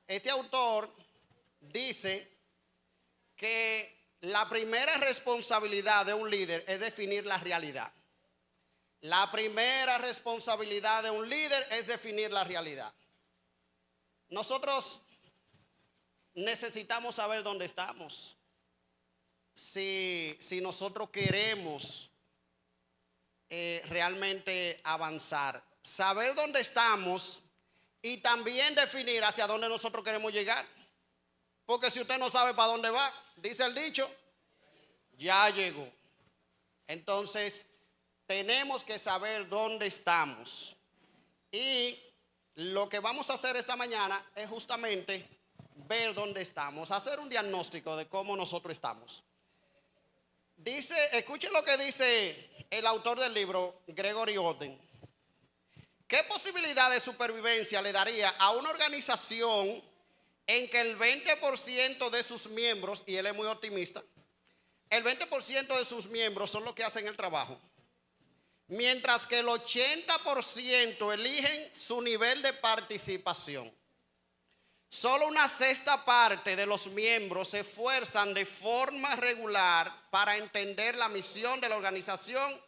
Este autor dice que la primera responsabilidad de un líder es definir la realidad. La primera responsabilidad de un líder es definir la realidad. Nosotros necesitamos saber dónde estamos. Si nosotros queremos realmente avanzar, saber dónde estamos y también definir hacia dónde nosotros queremos llegar. Porque si usted no sabe para dónde va, dice el dicho, ya llegó. Entonces, tenemos que saber dónde estamos. Y lo que vamos a hacer esta mañana es justamente ver dónde estamos, hacer un diagnóstico de cómo nosotros estamos. Dice, escuchen lo que dice el autor del libro, Gregory Orden. ¿Qué posibilidad de supervivencia le daría a una organización en que el 20% de sus miembros, y él es muy optimista, el 20% de sus miembros son los que hacen el trabajo, mientras que el 80% eligen su nivel de participación? Solo una sexta parte de los miembros se esfuerzan de forma regular para entender la misión de la organización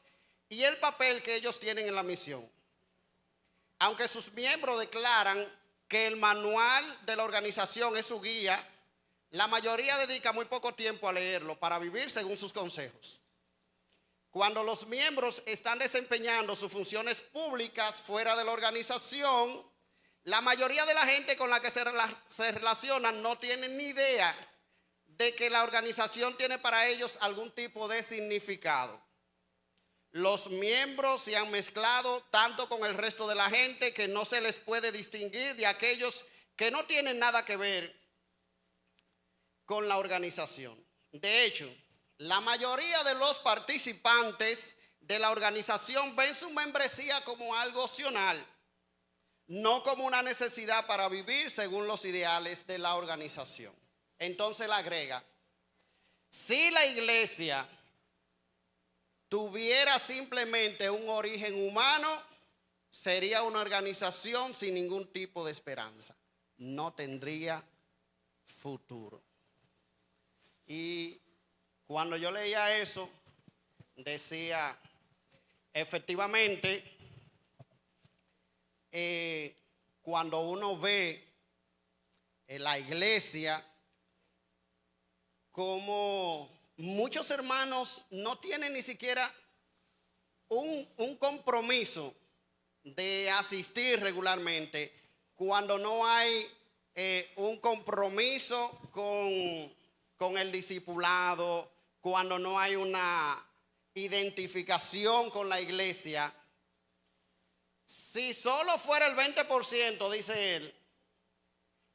y el papel que ellos tienen en la misión. Aunque sus miembros declaran que el manual de la organización es su guía, la mayoría dedica muy poco tiempo a leerlo para vivir según sus consejos. Cuando los miembros están desempeñando sus funciones públicas fuera de la organización, la mayoría de la gente con la que se relacionan no tienen ni idea de que la organización tiene para ellos algún tipo de significado. Los miembros se han mezclado tanto con el resto de la gente que no se les puede distinguir de aquellos que no tienen nada que ver con la organización. De hecho, la mayoría de los participantes de la organización ven su membresía como algo opcional, no como una necesidad para vivir según los ideales de la organización. Entonces él agrega, si la iglesia tuviera simplemente un origen humano, sería una organización sin ningún tipo de esperanza. No tendría futuro. Y cuando yo leía eso, decía, efectivamente, cuando uno ve en la iglesia como muchos hermanos no tienen ni siquiera un compromiso de asistir regularmente, cuando no hay un compromiso con el discipulado, cuando no hay una identificación con la iglesia. Si solo fuera el 20%, dice él,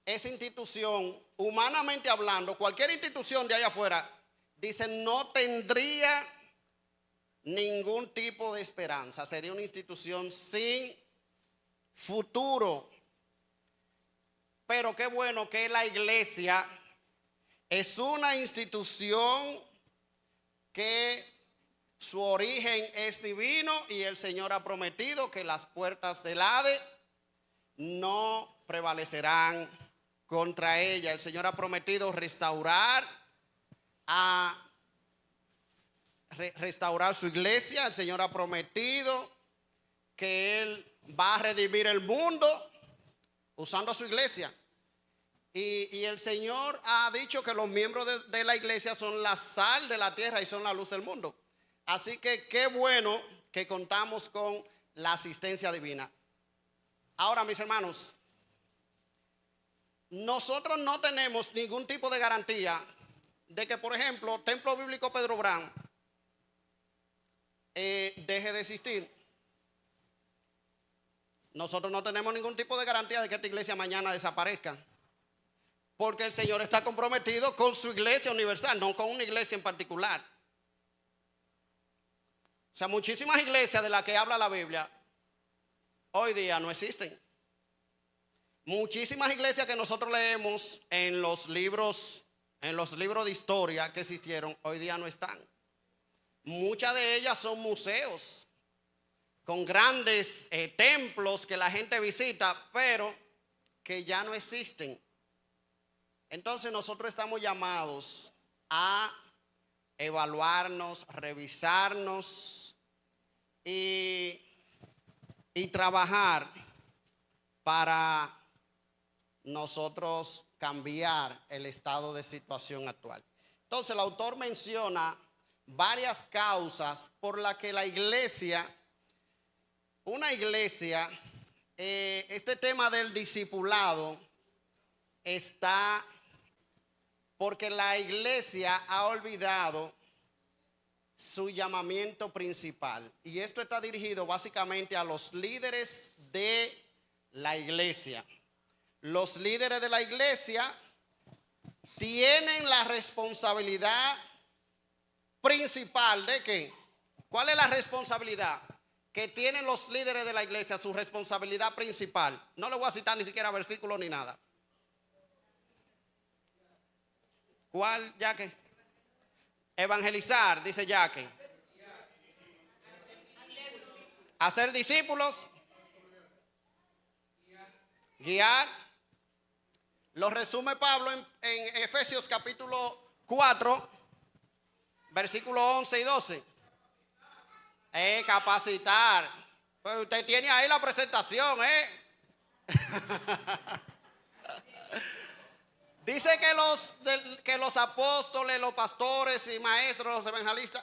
esa institución, humanamente hablando, cualquier institución de allá afuera, dice, no tendría ningún tipo de esperanza. Sería una institución sin futuro. Pero qué bueno que la iglesia es una institución que su origen es divino y el Señor ha prometido que las puertas del Hades no prevalecerán contra ella. El Señor ha prometido restaurar su iglesia. El Señor ha prometido que Él va a redimir el mundo usando a su iglesia. Y el Señor ha dicho que los miembros de la iglesia son la sal de la tierra y son la luz del mundo. Así que qué bueno que contamos con la asistencia divina. Ahora, mis hermanos, nosotros no tenemos ningún tipo de garantía de que, por ejemplo, Templo Bíblico Pedro Brán deje de existir. Nosotros no tenemos ningún tipo de garantía de que esta iglesia mañana desaparezca, porque el Señor está comprometido con su iglesia universal, no con una iglesia en particular. O sea, muchísimas iglesias de las que habla la Biblia hoy día no existen. Muchísimas iglesias que nosotros leemos en los libros de historia que existieron, hoy día no están. Muchas de ellas son museos con grandes templos que la gente visita, pero que ya no existen. Entonces nosotros estamos llamados a evaluarnos, revisarnos y trabajar para nosotros cambiar el estado de situación actual. Entonces el autor menciona varias causas por las que la iglesia, este tema del discipulado está porque la iglesia ha olvidado su llamamiento principal. Y esto está dirigido básicamente a los líderes de la iglesia. Los líderes de la iglesia tienen la responsabilidad principal de ¿qué? ¿Cuál es la responsabilidad que tienen los líderes de la iglesia? Su responsabilidad principal. No le voy a citar ni siquiera versículos ni nada. ¿Cuál, Yaque? Evangelizar, dice Yaque. Hacer discípulos. Guiar. Lo resume Pablo en Efesios capítulo 4, versículos 11 y 12. Capacitar. Pues usted tiene ahí la presentación, Dice que los apóstoles, los pastores y maestros,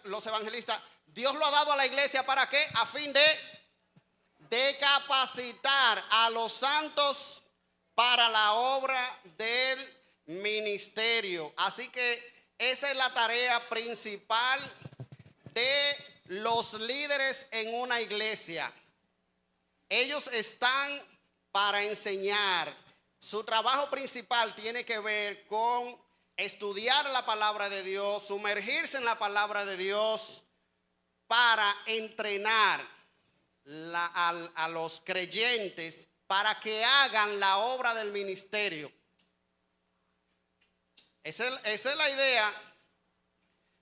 los evangelistas, Dios lo ha dado a la iglesia ¿para qué? A fin de capacitar a los santos para la obra del ministerio. Así que esa es la tarea principal de los líderes en una iglesia. Ellos están para enseñar. Su trabajo principal tiene que ver con estudiar la palabra de Dios, sumergirse en la palabra de Dios para entrenar a los creyentes para que hagan la obra del ministerio. Esa es la idea.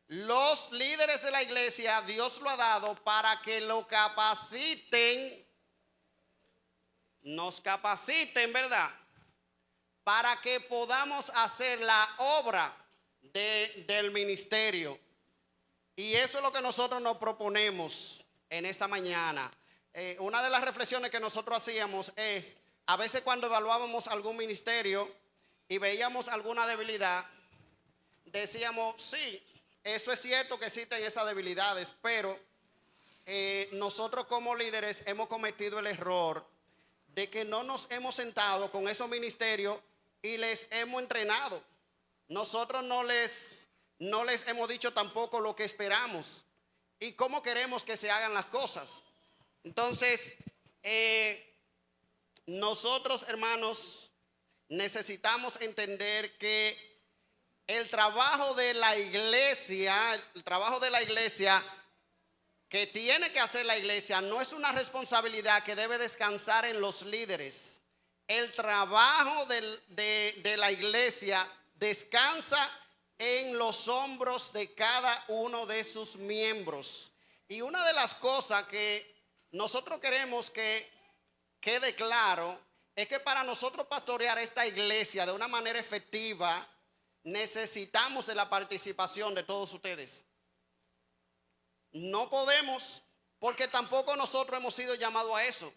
Los líderes de la iglesia, Dios lo ha dado para que lo capaciten, nos capaciten, ¿verdad? Para que podamos hacer la obra del ministerio. Y eso es lo que nosotros nos proponemos en esta mañana. Una de las reflexiones que nosotros hacíamos es, a veces cuando evaluábamos algún ministerio y veíamos alguna debilidad, decíamos, sí, eso es cierto que existen esas debilidades, pero nosotros como líderes hemos cometido el error de que no nos hemos sentado con esos ministerios y les hemos entrenado. Nosotros no les hemos dicho tampoco lo que esperamos y cómo queremos que se hagan las cosas. Entonces, nosotros, hermanos, necesitamos entender que el trabajo de la iglesia que tiene que hacer la iglesia no es una responsabilidad que debe descansar en los líderes. El trabajo de la iglesia descansa en los hombros de cada uno de sus miembros. Y una de las cosas que nosotros queremos que quede claro es que para nosotros pastorear esta iglesia de una manera efectiva necesitamos de la participación de todos ustedes. No podemos, porque tampoco nosotros hemos sido llamados a eso.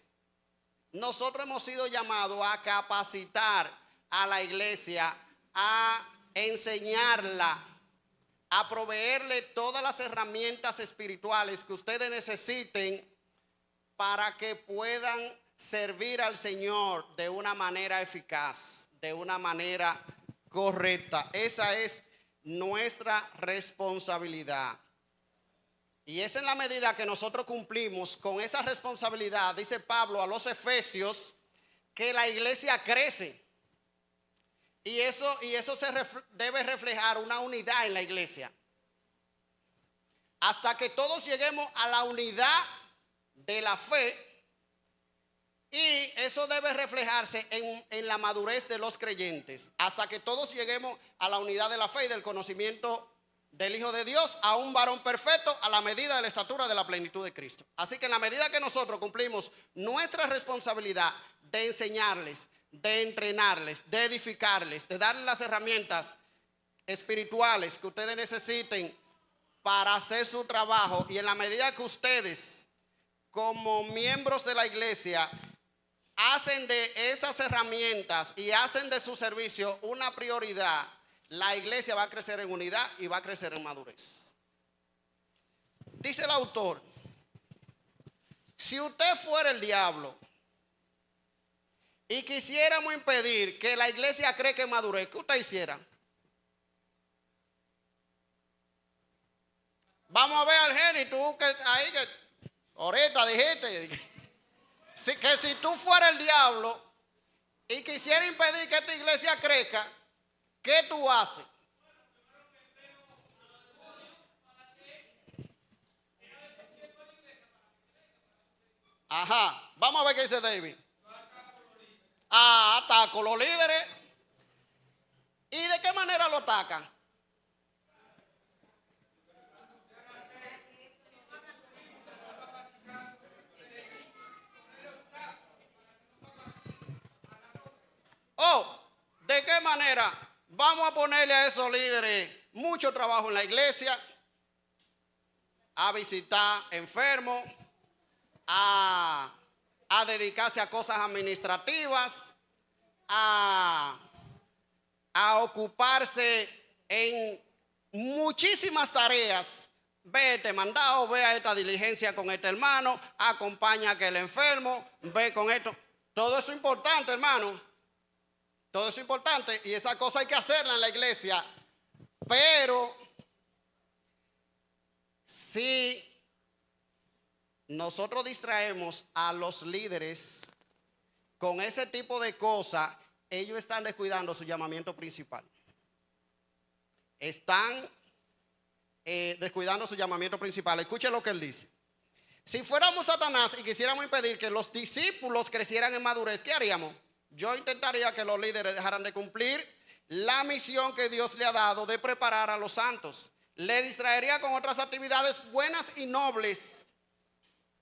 Nosotros hemos sido llamados a capacitar a la iglesia, a enseñarla, a proveerle todas las herramientas espirituales que ustedes necesiten para que puedan servir al Señor de una manera eficaz, de una manera correcta. Esa es nuestra responsabilidad. Y es en la medida que nosotros cumplimos con esa responsabilidad, dice Pablo a los Efesios, que la iglesia crece. Y eso debe reflejar una unidad en la iglesia. Hasta que todos lleguemos a la unidad de la fe. Y eso debe reflejarse en la madurez de los creyentes. Hasta que todos lleguemos a la unidad de la fe y del conocimiento del Hijo de Dios, a un varón perfecto, a la medida de la estatura de la plenitud de Cristo. Así que en la medida que nosotros cumplimos nuestra responsabilidad de enseñarles, de entrenarles, de edificarles, de darles las herramientas espirituales que ustedes necesiten para hacer su trabajo. Y en la medida que ustedes, como miembros de la iglesia, hacen de esas herramientas y hacen de su servicio una prioridad, la iglesia va a crecer en unidad y va a crecer en madurez. Dice el autor, si usted fuera el diablo y quisiéramos impedir que la iglesia crezca en madurez, ¿qué usted hiciera? Vamos a ver al genio, tú que ahí que ahorita dijiste que si tú fueras el diablo y quisieras impedir que esta iglesia crezca, ¿qué tú haces? Ajá, vamos a ver qué dice David. Ataco los líderes. ¿Y de qué manera lo atacan? Oh, ¿de qué manera? Vamos a ponerle a esos líderes mucho trabajo en la iglesia, a visitar enfermos, a dedicarse a cosas administrativas, a ocuparse en muchísimas tareas. Vete mandado, ve a esta diligencia con este hermano, acompaña a aquel enfermo, ve con esto. Todo eso es importante, hermano. Todo eso es importante y esa cosa hay que hacerla en la iglesia. Pero si nosotros distraemos a los líderes con ese tipo de cosas, ellos están descuidando su llamamiento principal. Están descuidando su llamamiento principal. Escuchen lo que él dice. Si fuéramos Satanás y quisiéramos impedir que los discípulos crecieran en madurez, ¿qué haríamos? Yo intentaría que los líderes dejaran de cumplir la misión que Dios le ha dado de preparar a los santos. Le distraería con otras actividades buenas y nobles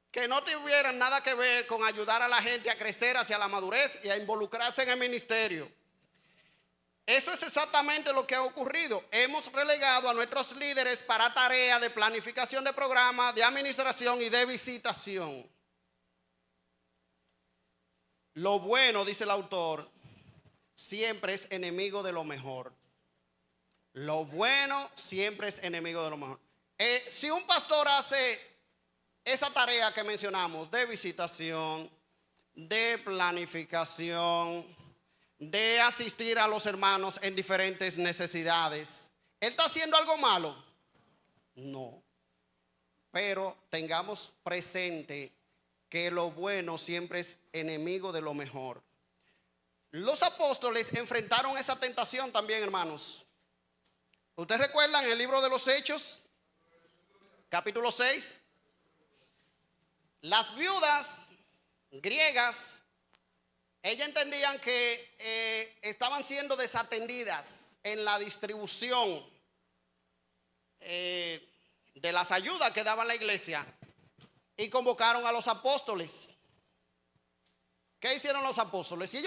que no tuvieran nada que ver con ayudar a la gente a crecer hacia la madurez y a involucrarse en el ministerio. Eso es exactamente lo que ha ocurrido. Hemos relegado a nuestros líderes para tareas de planificación de programas, de administración y de visitación. Lo bueno, dice el autor, siempre es enemigo de lo mejor. Lo bueno siempre es enemigo de lo mejor. Si un pastor hace esa tarea que mencionamos de visitación, de planificación, de asistir a los hermanos en diferentes necesidades, ¿él está haciendo algo malo? No. Pero tengamos presente que lo bueno siempre es enemigo de lo mejor. Los apóstoles enfrentaron esa tentación también, hermanos. ¿Ustedes recuerdan el libro de los Hechos? Capítulo 6. Las viudas griegas, ellas entendían que estaban siendo desatendidas en la distribución de las ayudas que daba la iglesia. Y convocaron a los apóstoles. ¿Qué hicieron los apóstoles? Si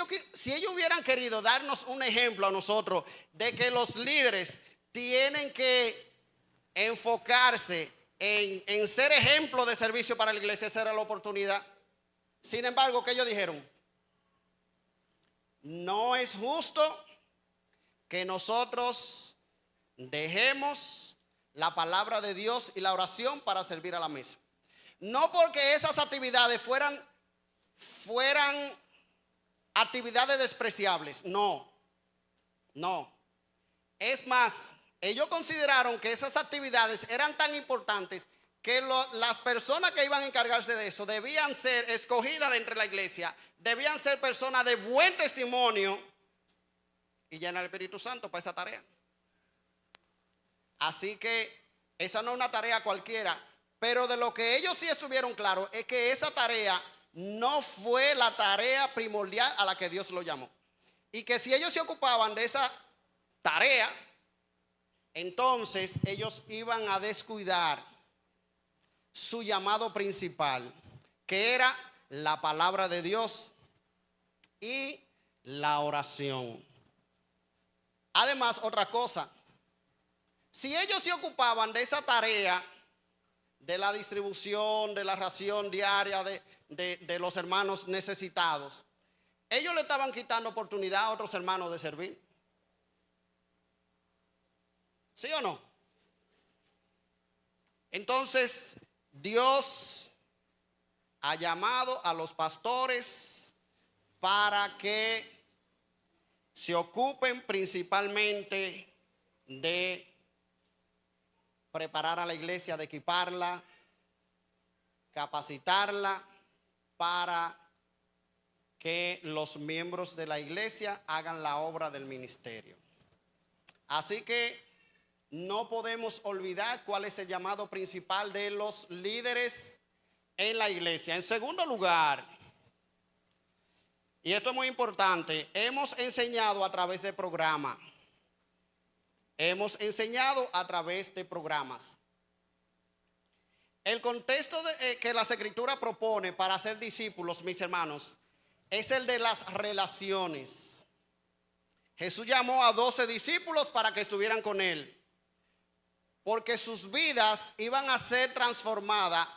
ellos hubieran querido darnos un ejemplo a nosotros de que los líderes tienen que enfocarse en ser ejemplo de servicio para la iglesia, esa era la oportunidad. Sin embargo, ¿qué ellos dijeron? No es justo que nosotros dejemos la palabra de Dios y la oración para servir a la mesa. No porque esas actividades fueran actividades despreciables, no. Es más, ellos consideraron que esas actividades eran tan importantes que las personas que iban a encargarse de eso debían ser escogidas de entre la iglesia, debían ser personas de buen testimonio y llenar el Espíritu Santo para esa tarea. Así que esa no es una tarea cualquiera. Pero de lo que ellos sí estuvieron claros es que esa tarea no fue la tarea primordial a la que Dios lo llamó. Y que si ellos se ocupaban de esa tarea, entonces ellos iban a descuidar su llamado principal, que era la palabra de Dios y la oración. Además, otra cosa, si ellos se ocupaban de esa tarea de la distribución, de la ración diaria de los hermanos necesitados, ellos le estaban quitando oportunidad a otros hermanos de servir. ¿Sí o no? Entonces, Dios ha llamado a los pastores para que se ocupen principalmente de preparar a la iglesia, de equiparla, capacitarla para que los miembros de la iglesia hagan la obra del ministerio. Así que no podemos olvidar cuál es el llamado principal de los líderes en la iglesia. En segundo lugar, y esto es muy importante, hemos enseñado a través de programas. Hemos enseñado a través de programas. El contexto que las Escrituras propone para ser discípulos, mis hermanos, es el de las relaciones. Jesús llamó a 12 discípulos para que estuvieran con él, porque sus vidas iban a ser transformadas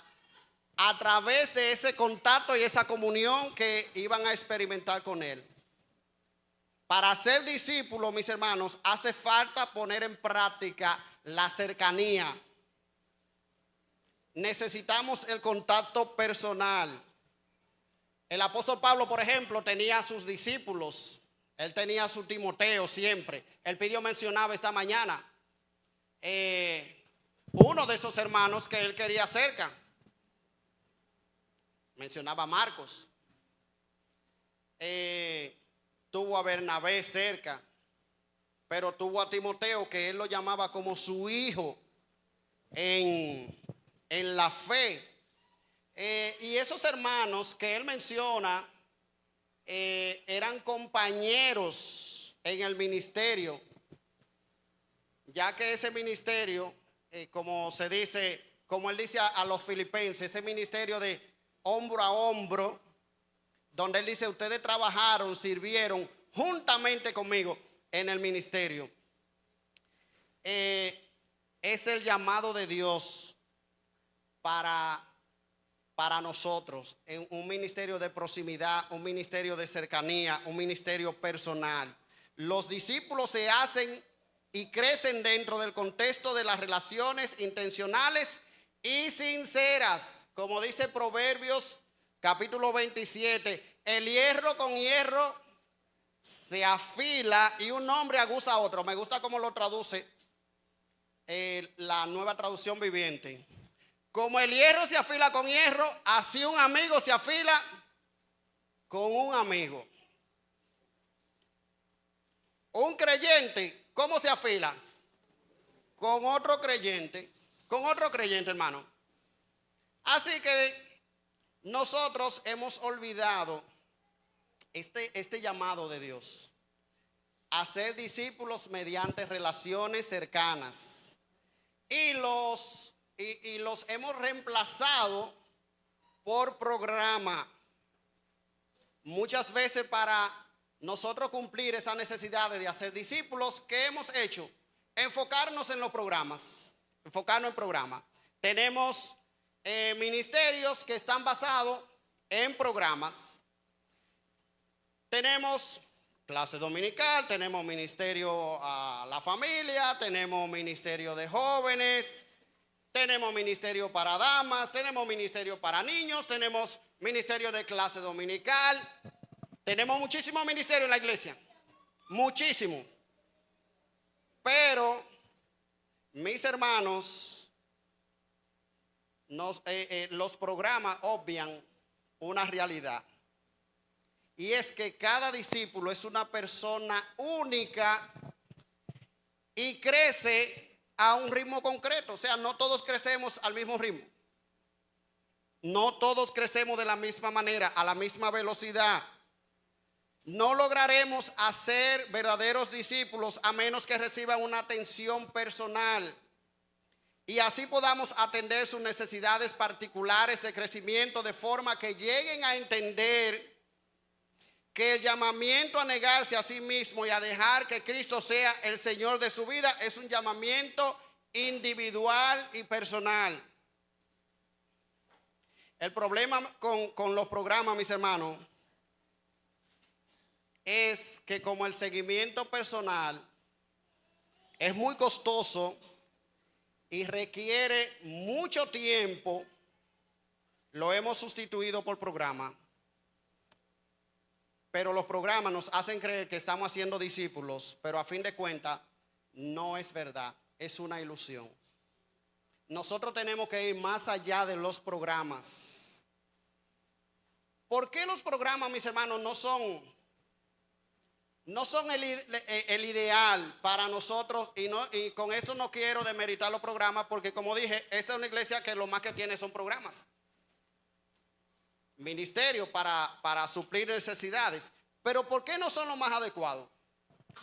a través de ese contacto y esa comunión que iban a experimentar con él. Para ser discípulo, mis hermanos, hace falta poner en práctica la cercanía. Necesitamos el contacto personal. El apóstol Pablo, por ejemplo, tenía a sus discípulos. Él tenía a su Timoteo siempre. El Pidio mencionaba esta mañana uno de esos hermanos que él quería cerca. Mencionaba a Marcos. Tuvo a Bernabé cerca, pero tuvo a Timoteo, que él lo llamaba como su hijo en la fe. Y esos hermanos que él menciona eran compañeros en el ministerio, ya que ese ministerio, como se dice, como él dice a los filipenses, ese ministerio de hombro a hombro, donde él dice, ustedes trabajaron, sirvieron juntamente conmigo en el ministerio. Es el llamado de Dios para nosotros, en un ministerio de proximidad, un ministerio de cercanía, un ministerio personal. Los discípulos se hacen y crecen dentro del contexto de las relaciones intencionales y sinceras, como dice Proverbios capítulo 27, el hierro con hierro se afila y un hombre aguza a otro. Me gusta cómo lo traduce la Nueva Traducción Viviente. Como el hierro se afila con hierro, así un amigo se afila con un amigo. Un creyente, ¿cómo se afila? Con otro creyente, hermano. Así que nosotros hemos olvidado este llamado de Dios a ser discípulos mediante relaciones cercanas y los hemos reemplazado por programa. Muchas veces para nosotros cumplir esa necesidad de hacer discípulos, ¿qué hemos hecho? Enfocarnos en los programas, enfocarnos en programas. Tenemos ministerios que están basados en programas. Tenemos clase dominical, tenemos ministerio a la familia, tenemos ministerio de jóvenes, tenemos ministerio para damas, tenemos ministerio para niños, tenemos ministerio de clase dominical. Tenemos muchísimos ministerios en la iglesia, muchísimo. Pero, mis hermanos, los programas obvian una realidad. Y es que cada discípulo es una persona única y crece a un ritmo concreto. O sea, no todos crecemos al mismo ritmo. No todos crecemos de la misma manera, a la misma velocidad. No lograremos hacer verdaderos discípulos a menos que reciban una atención personal y así podamos atender sus necesidades particulares de crecimiento de forma que lleguen a entender que el llamamiento a negarse a sí mismo y a dejar que Cristo sea el Señor de su vida es un llamamiento individual y personal. El problema con los programas, mis hermanos, es que como el seguimiento personal es muy costoso y requiere mucho tiempo, lo hemos sustituido por programas. Pero los programas nos hacen creer que estamos haciendo discípulos, pero a fin de cuentas no es verdad, es una ilusión. Nosotros tenemos que ir más allá de los programas. ¿Por qué los programas, mis hermanos, no son el ideal para nosotros? Y con esto no quiero demeritar los programas, porque como dije, esta es una iglesia que lo más que tiene son programas. Ministerio para suplir necesidades. Pero ¿por qué no son los más adecuados?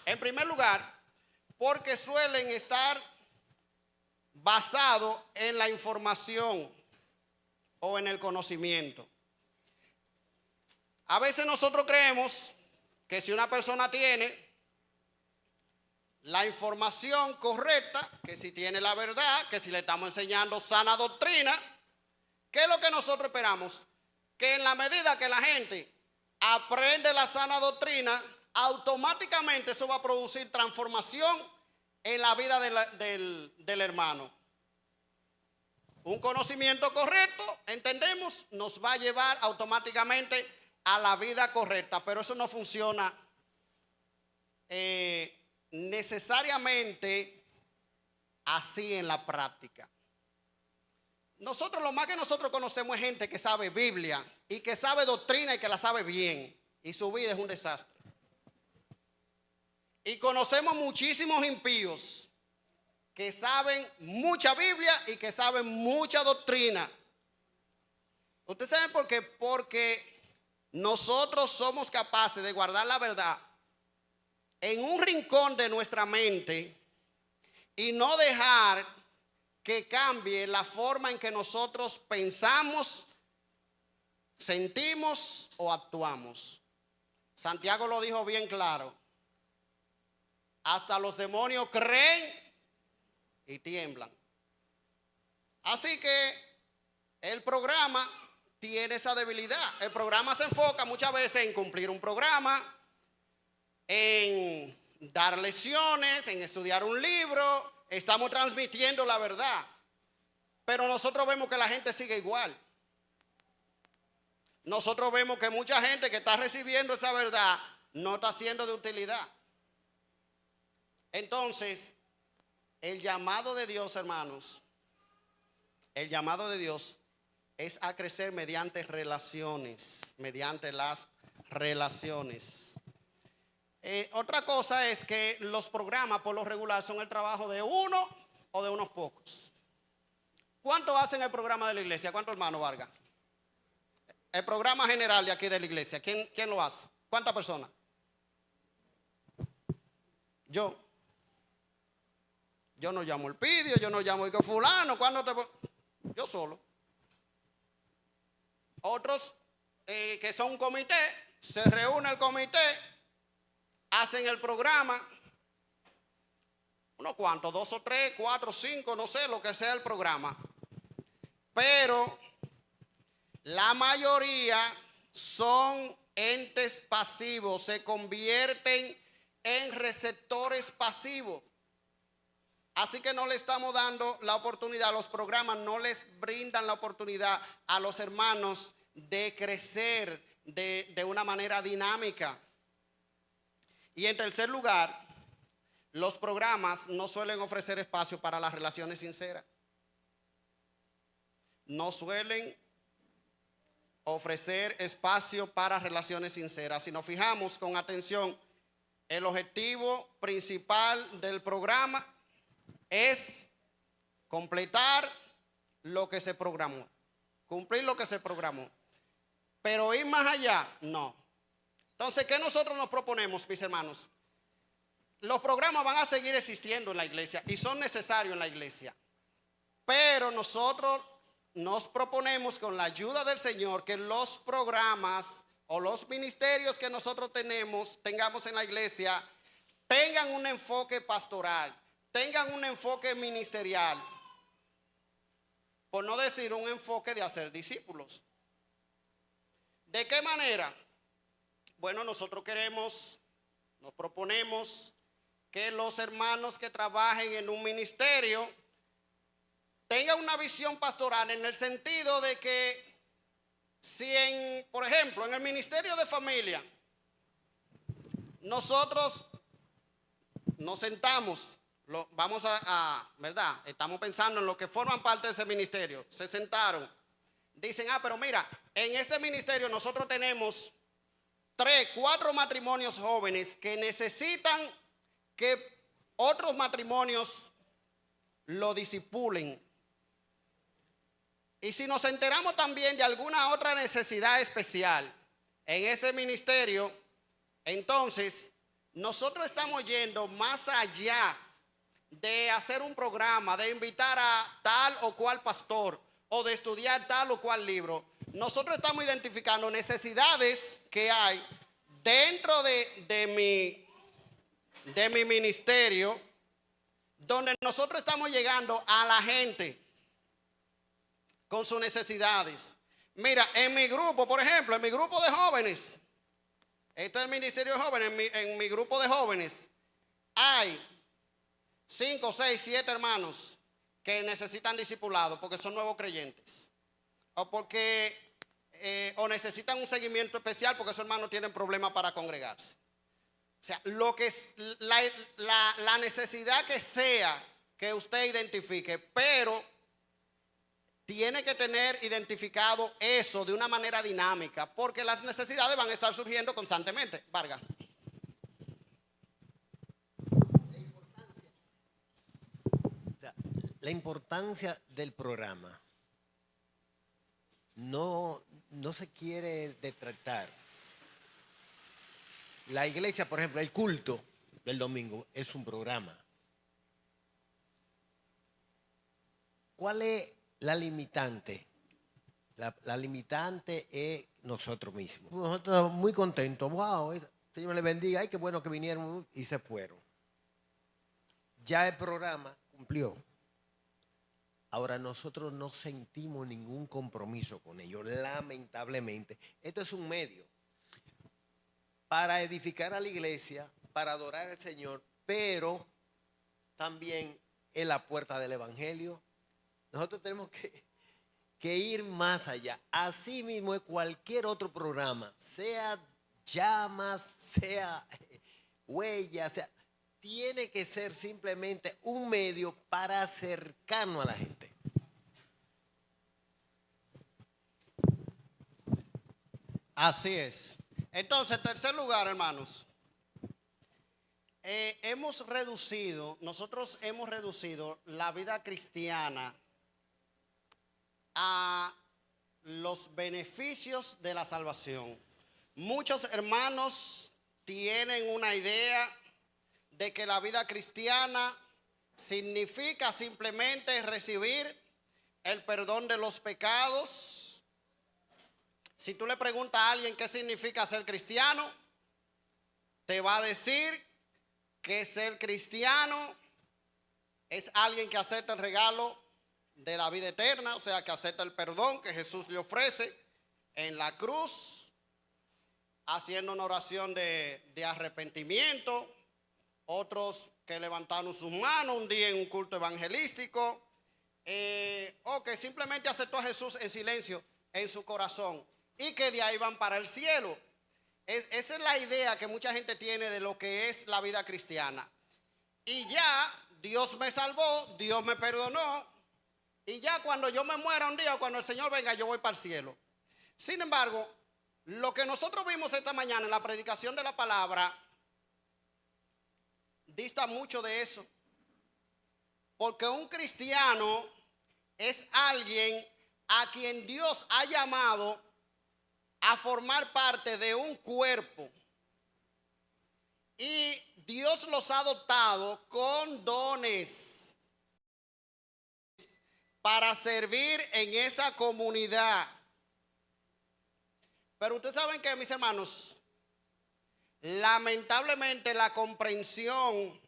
En primer lugar, porque suelen estar basados en la información o en el conocimiento. A veces nosotros creemos que si una persona tiene la información correcta, que si tiene la verdad, que si le estamos enseñando sana doctrina, ¿qué es lo que nosotros esperamos? Que en la medida que la gente aprende la sana doctrina, automáticamente eso va a producir transformación en la vida del hermano. Un conocimiento correcto, entendemos, nos va a llevar automáticamente a la vida correcta, pero eso no funciona necesariamente así en la práctica. Nosotros, lo más que nosotros conocemos es gente que sabe Biblia y que sabe doctrina y que la sabe bien, y su vida es un desastre. Y conocemos muchísimos impíos que saben mucha Biblia y que saben mucha doctrina. ¿Ustedes saben por qué? Porque nosotros somos capaces de guardar la verdad en un rincón de nuestra mente y no dejar que cambie la forma en que nosotros pensamos, sentimos o actuamos. Santiago lo dijo bien claro. Hasta los demonios creen y tiemblan. Así que el programa tiene esa debilidad. El programa se enfoca muchas veces en cumplir un programa, en dar lecciones, en estudiar un libro. Estamos transmitiendo la verdad, pero nosotros vemos que la gente sigue igual. Nosotros vemos que mucha gente que está recibiendo esa verdad no está siendo de utilidad. Entonces, el llamado de Dios, hermanos, el llamado de Dios es a crecer mediante relaciones, mediante las relaciones. Otra cosa es que los programas por lo regular son el trabajo de uno o de unos pocos. ¿Cuánto hacen el programa de la iglesia? ¿Cuánto, hermano Vargas? El programa general de aquí de la iglesia, ¿quién lo hace? ¿Cuántas personas? Yo no llamo el pidio, yo no llamo el que fulano, yo solo. Otros que son un comité, se reúne el comité, hacen el programa, unos cuantos, 2 o 3, 4, 5, no sé, lo que sea el programa. Pero la mayoría son entes pasivos, se convierten en receptores pasivos. Así que no le estamos dando la oportunidad, los programas no les brindan la oportunidad a los hermanos de crecer de una manera dinámica. Y en tercer lugar, los programas no suelen ofrecer espacio para las relaciones sinceras. No suelen ofrecer espacio para relaciones sinceras. Si nos fijamos con atención, el objetivo principal del programa es completar lo que se programó, cumplir lo que se programó. Pero ir más allá, no. Entonces, ¿qué nosotros nos proponemos, mis hermanos? Los programas van a seguir existiendo en la iglesia y son necesarios en la iglesia. Pero nosotros nos proponemos, con la ayuda del Señor, que los programas o los ministerios que nosotros tengamos en la iglesia, tengan un enfoque pastoral, tengan un enfoque ministerial, por no decir un enfoque de hacer discípulos. ¿De qué manera? Bueno, nosotros nos proponemos que los hermanos que trabajen en un ministerio tengan una visión pastoral en el sentido de que si por ejemplo, en el ministerio de familia, nosotros nos sentamos, ¿verdad? Estamos pensando en los que forman parte de ese ministerio, se sentaron, dicen, pero mira, en este ministerio nosotros tenemos 3, 4 matrimonios jóvenes que necesitan que otros matrimonios lo discipulen. Y si nos enteramos también de alguna otra necesidad especial en ese ministerio, entonces nosotros estamos yendo más allá de hacer un programa, de invitar a tal o cual pastor o de estudiar tal o cual libro. Nosotros estamos identificando necesidades que hay dentro de mi ministerio, donde nosotros estamos llegando a la gente con sus necesidades. Mira, en mi grupo, por ejemplo, en mi grupo de jóvenes, este es el ministerio de jóvenes, en mi grupo de jóvenes hay 5, 6, 7 hermanos que necesitan discipulado porque son nuevos creyentes o porque o necesitan un seguimiento especial porque esos hermanos tienen problemas para congregarse. O sea, lo que es la necesidad que sea que usted identifique, pero tiene que tener identificado eso de una manera dinámica, porque las necesidades van a estar surgiendo constantemente. Vargas. La importancia del programa no se quiere detractar. La iglesia, por ejemplo, el culto del domingo es un programa. ¿Cuál es la limitante? La limitante es nosotros mismos. Nosotros estamos muy contentos. Wow, Señor le bendiga. Ay, qué bueno que vinieron y se fueron. Ya el programa cumplió. Ahora nosotros no sentimos ningún compromiso con ellos, lamentablemente. Esto es un medio para edificar a la iglesia, para adorar al Señor, pero también es la puerta del evangelio. Nosotros tenemos que ir más allá. Así mismo es cualquier otro programa, sea llamas, sea huellas, tiene que ser simplemente un medio para acercarnos a la gente. Así es. Entonces, en tercer lugar, hermanos, nosotros hemos reducido la vida cristiana a los beneficios de la salvación. Muchos hermanos tienen una idea de que la vida cristiana significa simplemente recibir el perdón de los pecados. Si tú le preguntas a alguien qué significa ser cristiano, te va a decir que ser cristiano es alguien que acepta el regalo de la vida eterna, o sea, que acepta el perdón que Jesús le ofrece en la cruz, haciendo una oración de arrepentimiento. Otros que levantaron sus manos un día en un culto evangelístico, o que simplemente aceptó a Jesús en silencio en su corazón y que de ahí van para el cielo. Esa es la idea que mucha gente tiene de lo que es la vida cristiana. Y ya Dios me salvó, Dios me perdonó, y ya cuando yo me muera un día, cuando el Señor venga, yo voy para el cielo. Sin embargo, lo que nosotros vimos esta mañana en la predicación de la palabra dista mucho de eso, porque un cristiano es alguien a quien Dios ha llamado a formar parte de un cuerpo, y Dios los ha dotado con dones para servir en esa comunidad. Pero ustedes saben que, mis hermanos, lamentablemente la comprensión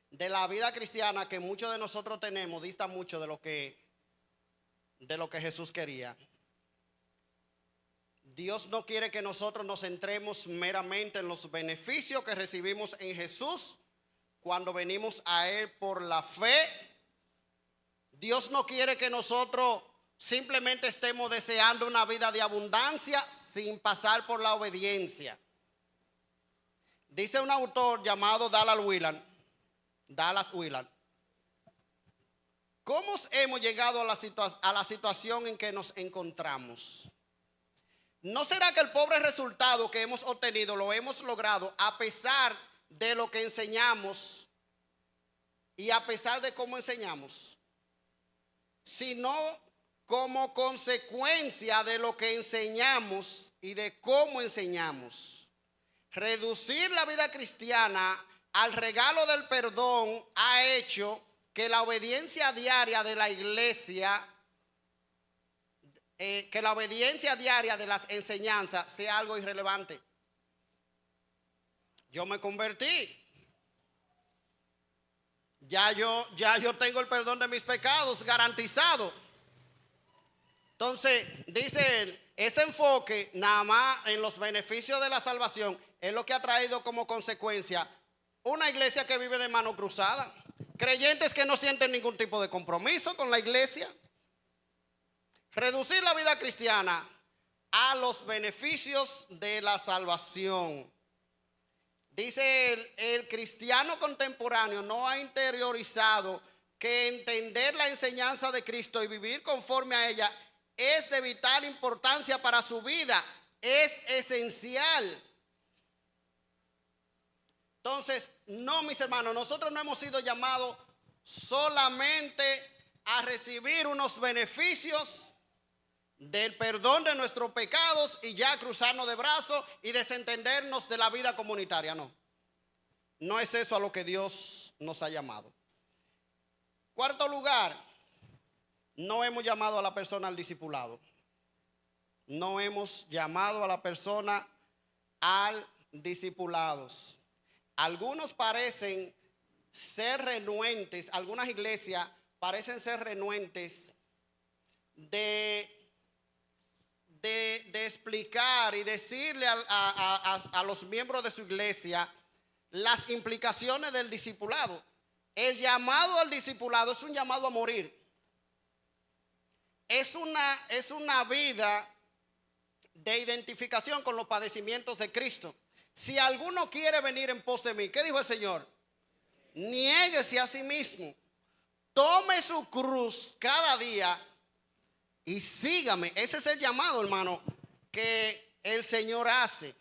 de la vida cristiana que muchos de nosotros tenemos dista mucho de lo que Jesús quería. Dios no quiere que nosotros nos centremos meramente en los beneficios que recibimos en Jesús cuando venimos a Él por la fe. Dios no quiere que nosotros simplemente estemos deseando una vida de abundancia sin pasar por la obediencia. Dice un autor llamado Dallas Willard, ¿cómo hemos llegado a la situación en que nos encontramos? ¿No será que el pobre resultado que hemos obtenido lo hemos logrado a pesar de lo que enseñamos y a pesar de cómo enseñamos? Sino como consecuencia de lo que enseñamos y de cómo enseñamos. Reducir la vida cristiana al regalo del perdón ha hecho que la obediencia diaria de la iglesia, que la obediencia diaria de las enseñanzas sea algo irrelevante. Yo me convertí. Ya yo tengo el perdón de mis pecados garantizado. Entonces, dice él, ese enfoque nada más en los beneficios de la salvación es lo que ha traído como consecuencia una iglesia que vive de mano cruzada. Creyentes que no sienten ningún tipo de compromiso con la iglesia. Reducir la vida cristiana a los beneficios de la salvación. Dice él, el cristiano contemporáneo no ha interiorizado que entender la enseñanza de Cristo y vivir conforme a ella es de vital importancia para su vida, es esencial. Entonces, no, mis hermanos, nosotros no hemos sido llamados solamente a recibir unos beneficios del perdón de nuestros pecados y ya cruzarnos de brazos y desentendernos de la vida comunitaria. No, no es eso a lo que Dios nos ha llamado. Cuarto lugar, no hemos llamado a la persona al discipulado. No hemos llamado a la persona al discipulados. Algunos parecen ser renuentes, algunas iglesias parecen ser renuentes de explicar y decirle a los miembros de su iglesia las implicaciones del discipulado. El llamado al discipulado es un llamado a morir. Es una vida de identificación con los padecimientos de Cristo. Si alguno quiere venir en pos de mí, ¿qué dijo el Señor? Niéguese a sí mismo, tome su cruz cada día y sígame. Ese es el llamado, hermano, que el Señor hace.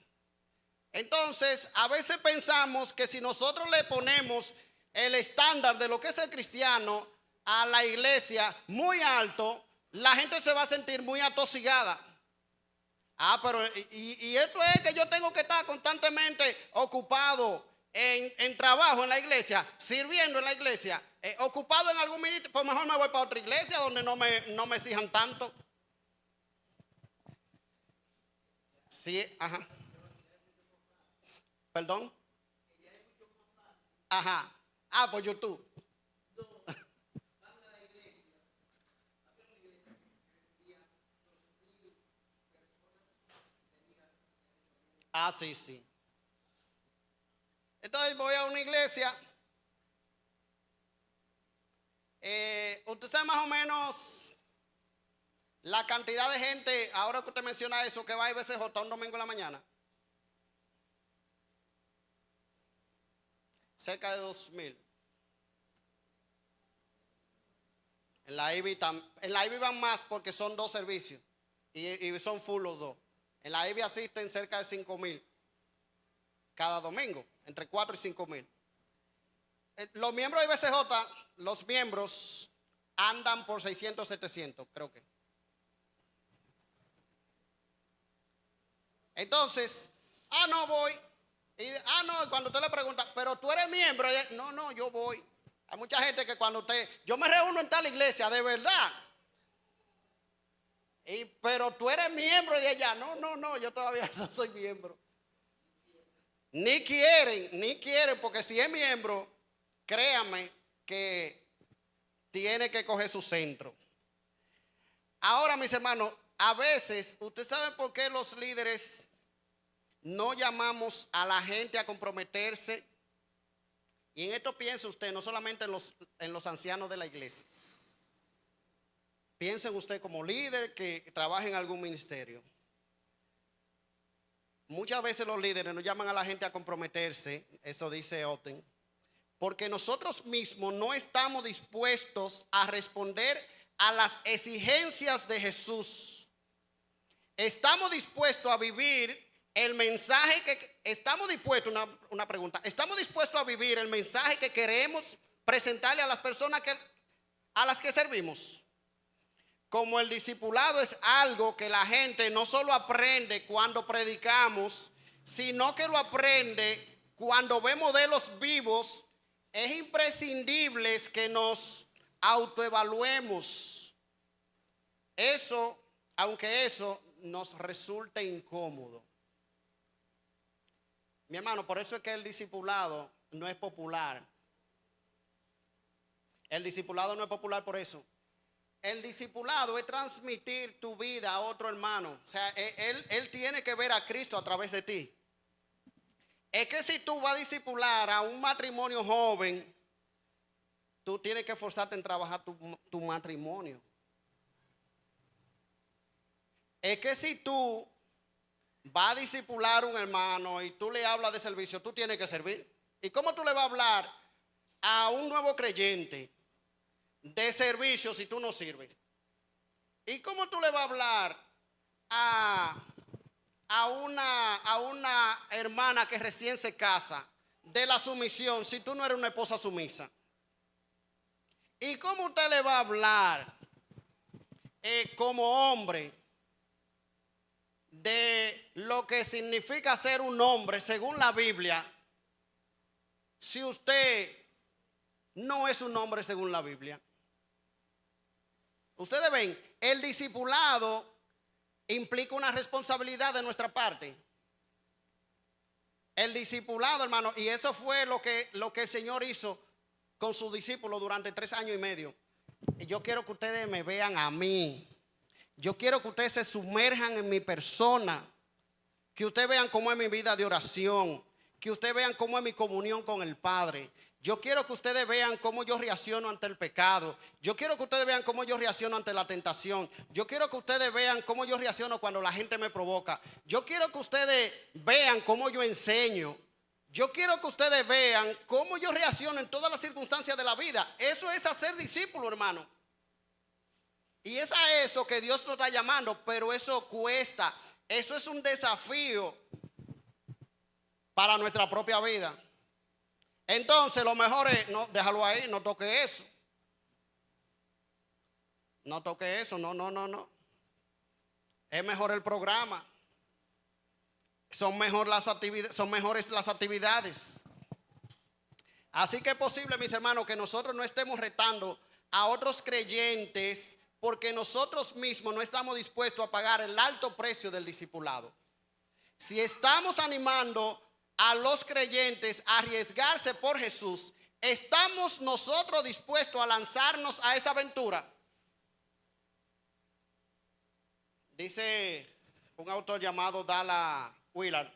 Entonces, a veces pensamos que si nosotros le ponemos el estándar de lo que es el cristiano a la iglesia muy alto, la gente se va a sentir muy atosigada. Pero y esto es que yo tengo que estar constantemente ocupado en trabajo en la iglesia, sirviendo en la iglesia, ocupado en algún ministerio, pues mejor me voy para otra iglesia donde no me exijan tanto. Sí, ajá. Perdón. Ajá. Pues YouTube. Sí, sí. Entonces voy a una iglesia. Usted sabe más o menos la cantidad de gente, ahora que usted menciona eso, que va a IBCJ un domingo en la mañana. Cerca de 2,000. En la IBI van más porque son 2 servicios y son full los 2. En la IBI asisten cerca de 5,000 cada domingo, entre 4 y 5,000. Los miembros de IBCJ, los miembros andan por 600, 700, creo que. Entonces, no voy. No, cuando usted le pregunta, pero tú eres miembro. No, yo voy. Hay mucha gente que cuando yo me reúno en tal iglesia, de verdad. Pero tú eres miembro de allá. No, yo todavía no soy miembro. Ni quieren, porque si es miembro, créame que tiene que coger su centro. Ahora, mis hermanos, a veces, ¿usted sabe por qué los líderes no llamamos a la gente a comprometerse? Y en esto piensa usted, no solamente en los ancianos de la iglesia. Piensen usted como líder que trabaja en algún ministerio. Muchas veces los líderes no llaman a la gente a comprometerse, eso dice Otten, porque nosotros mismos no estamos dispuestos a responder a las exigencias de Jesús. Estamos dispuestos a vivir el mensaje que estamos dispuestos, una pregunta, ¿estamos dispuestos a vivir el mensaje que queremos presentarle a las personas a las que servimos? Como el discipulado es algo que la gente no solo aprende cuando predicamos, sino que lo aprende cuando ve modelos vivos, es imprescindible que nos autoevaluemos. Eso, aunque eso nos resulte incómodo. Mi hermano, por eso es que el discipulado no es popular. El discipulado no es popular por eso. El discipulado es transmitir tu vida a otro hermano. O sea, él tiene que ver a Cristo a través de ti. Es que si tú vas a discipular a un matrimonio joven, tú tienes que esforzarte en trabajar tu matrimonio. Es que si tú vas a discipular a un hermano y tú le hablas de servicio, tú tienes que servir. ¿Y cómo tú le vas a hablar a un nuevo creyente de servicio si tú no sirves? ¿Y cómo tú le vas a hablar a una hermana que recién se casa de la sumisión si tú no eres una esposa sumisa? ¿Y cómo usted le va a hablar como hombre de lo que significa ser un hombre según la Biblia si usted no es un hombre según la Biblia? Ustedes ven, el discipulado implica una responsabilidad de nuestra parte. El discipulado, hermano, y eso fue lo que el Señor hizo con sus discípulos durante 3 años y medio. Y yo quiero que ustedes me vean a mí. Yo quiero que ustedes se sumerjan en mi persona. Que ustedes vean cómo es mi vida de oración. Que ustedes vean cómo es mi comunión con el Padre. Yo quiero que ustedes vean cómo yo reacciono ante el pecado. Yo quiero que ustedes vean cómo yo reacciono ante la tentación. Yo quiero que ustedes vean cómo yo reacciono cuando la gente me provoca. Yo quiero que ustedes vean cómo yo enseño. Yo quiero que ustedes vean cómo yo reacciono en todas las circunstancias de la vida. Eso es hacer discípulo, hermano. Y es a eso que Dios nos está llamando, pero eso cuesta. Eso es un desafío para nuestra propia vida. Entonces, lo mejor es, no, déjalo ahí, no toque eso. No toque eso, no. Es mejor el programa. Son mejores las actividades. Así que es posible, mis hermanos, que nosotros no estemos retando a otros creyentes porque nosotros mismos no estamos dispuestos a pagar el alto precio del discipulado. Si estamos animando a los creyentes a arriesgarse por Jesús, ¿estamos nosotros dispuestos a lanzarnos a esa aventura? Dice un autor llamado Dallas Willard,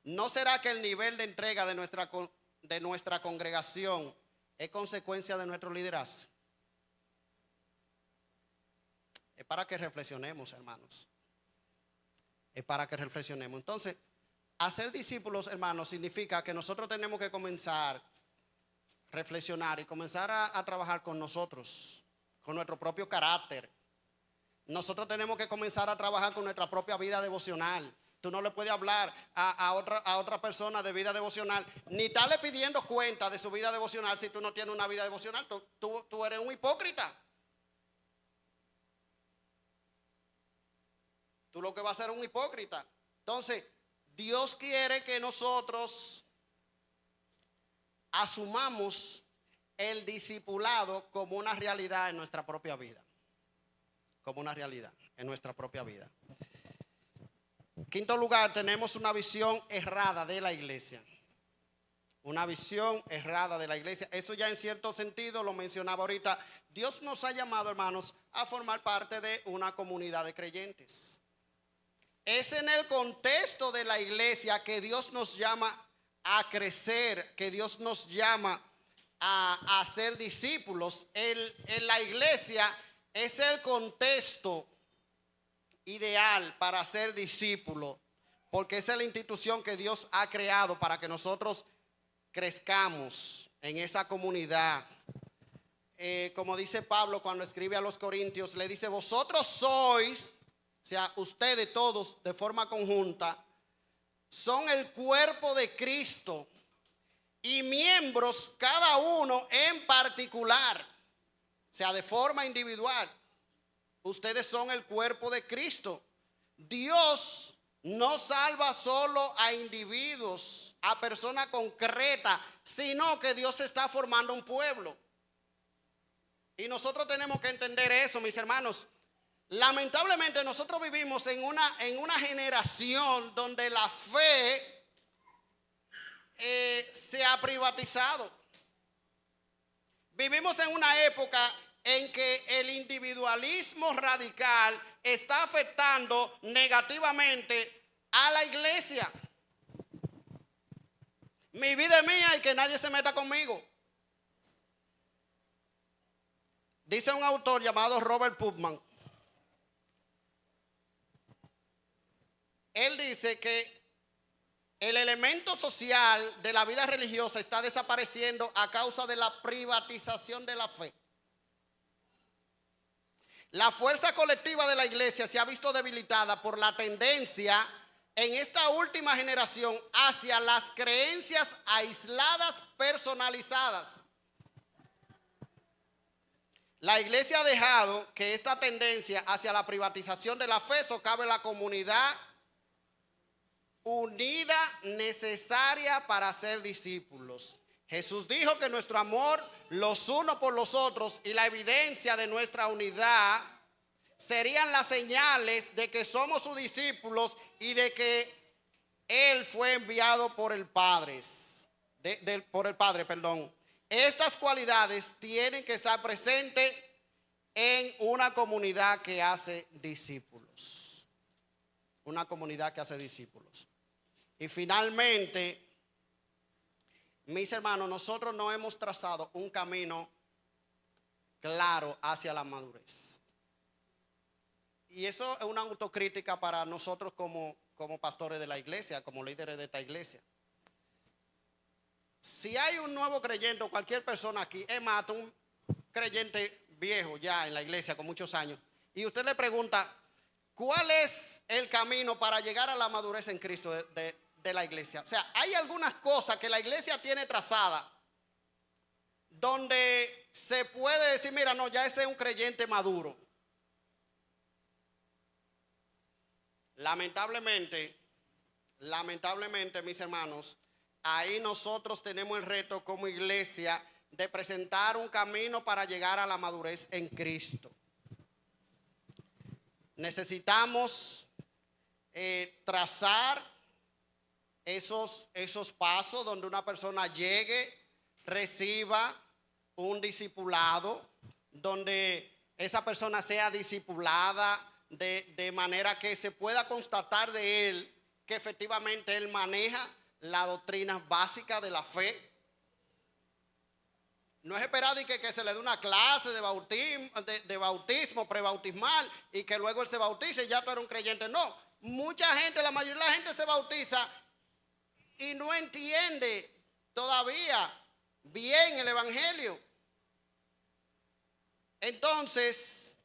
¿no será que el nivel de entrega de nuestra congregación es consecuencia de nuestro liderazgo? Es para que reflexionemos, hermanos. Es para que reflexionemos. Entonces, hacer discípulos, hermanos, significa que nosotros tenemos que comenzar a reflexionar y comenzar a trabajar con nosotros, con nuestro propio carácter. Nosotros tenemos que comenzar a trabajar con nuestra propia vida devocional. Tú no le puedes hablar a otra persona de vida devocional, ni estarle pidiendo cuenta de su vida devocional si tú no tienes una vida devocional. Tú eres un hipócrita. Tú lo que vas a ser un hipócrita. Entonces, Dios quiere que nosotros asumamos el discipulado como una realidad en nuestra propia vida. Como una realidad. en nuestra propia vida. Quinto lugar, tenemos una visión errada de la iglesia. Una visión errada de la iglesia. Eso ya en cierto sentido lo mencionaba ahorita. Dios nos ha llamado, hermanos, a formar parte de una comunidad de creyentes. Es en el contexto de la iglesia que Dios nos llama a crecer, que Dios nos llama a ser discípulos. En la iglesia es el contexto ideal para ser discípulo, porque esa es la institución que Dios ha creado para que nosotros crezcamos en esa comunidad. Como dice Pablo cuando escribe a los Corintios, le dice: vosotros sois, o sea, ustedes todos de forma conjunta, son el cuerpo de Cristo y miembros cada uno en particular, o sea, de forma individual. Ustedes son el cuerpo de Cristo. Dios no salva solo a individuos, a personas concretas, sino que Dios está formando un pueblo. Y nosotros tenemos que entender eso, mis hermanos. Lamentablemente nosotros vivimos en una generación donde la fe se ha privatizado. Vivimos en una época en que el individualismo radical está afectando negativamente a la iglesia. Mi vida es mía y que nadie se meta conmigo. Dice un autor llamado Robert Putnam. Él dice que el elemento social de la vida religiosa está desapareciendo a causa de la privatización de la fe. La fuerza colectiva de la iglesia se ha visto debilitada por la tendencia en esta última generación hacia las creencias aisladas, personalizadas. La iglesia ha dejado que esta tendencia hacia la privatización de la fe socave la comunidad unida necesaria para ser discípulos. Jesús dijo que nuestro amor los unos por los otros y la evidencia de nuestra unidad serían las señales de que somos sus discípulos y de que Él fue enviado por el Padre. Estas cualidades tienen que estar presentes en una comunidad que hace discípulos. Una comunidad que hace discípulos. Y finalmente, mis hermanos, nosotros no hemos trazado un camino claro hacia la madurez. Y eso es una autocrítica para nosotros como pastores de la iglesia, como líderes de esta iglesia. Si hay un nuevo creyente o cualquier persona aquí, es más, un creyente viejo ya en la iglesia con muchos años, y usted le pregunta, ¿cuál es el camino para llegar a la madurez en Cristo de la iglesia? O sea, hay algunas cosas que la iglesia tiene trazada donde se puede decir, mira, no, ya ese es un creyente maduro. Lamentablemente, mis hermanos, ahí nosotros tenemos el reto como iglesia de presentar un camino para llegar a la madurez en Cristo. Necesitamos trazar esos pasos donde una persona llegue, reciba un discipulado, donde esa persona sea discipulada de manera que se pueda constatar de él que efectivamente él maneja la doctrina básica de la fe. No es esperar que se le dé una clase de bautismo prebautismal y que luego él se bautice y ya tú eres un creyente. No, mucha gente, la mayoría de la gente se bautiza y no entiende todavía bien el evangelio. Entonces,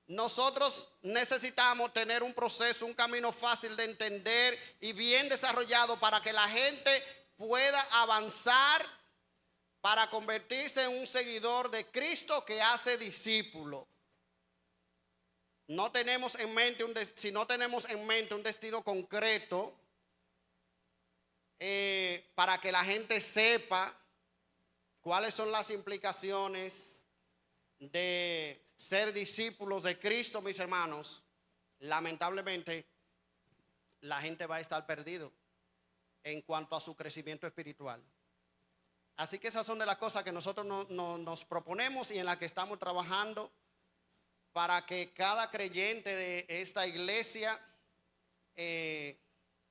nosotros necesitamos tener un proceso, un camino fácil de entender y bien desarrollado para que la gente pueda avanzar para convertirse en un seguidor de Cristo que hace discípulo. Si no tenemos en mente un destino concreto para que la gente sepa cuáles son las implicaciones de ser discípulos de Cristo, mis hermanos, lamentablemente la gente va a estar perdido en cuanto a su crecimiento espiritual. Así que esas son de las cosas que nosotros nos proponemos y en las que estamos trabajando para que cada creyente de esta iglesia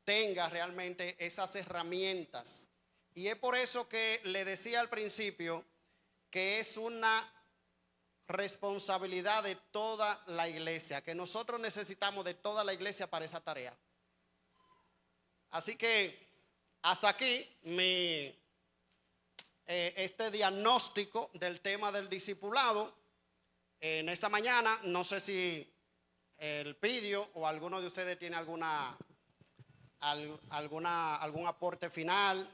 tenga realmente esas herramientas. Y es por eso que le decía al principio que es una responsabilidad de toda la iglesia, que nosotros necesitamos de toda la iglesia para esa tarea. Así que hasta aquí este diagnóstico del tema del discipulado. En esta mañana, no sé si el Pidio o alguno de ustedes tiene algún aporte final,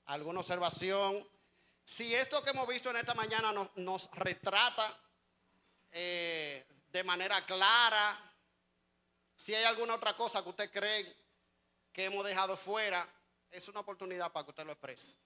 alguna observación. Si esto que hemos visto en esta mañana nos retrata de manera clara, si hay alguna otra cosa que usted cree que hemos dejado fuera, es una oportunidad para que usted lo exprese.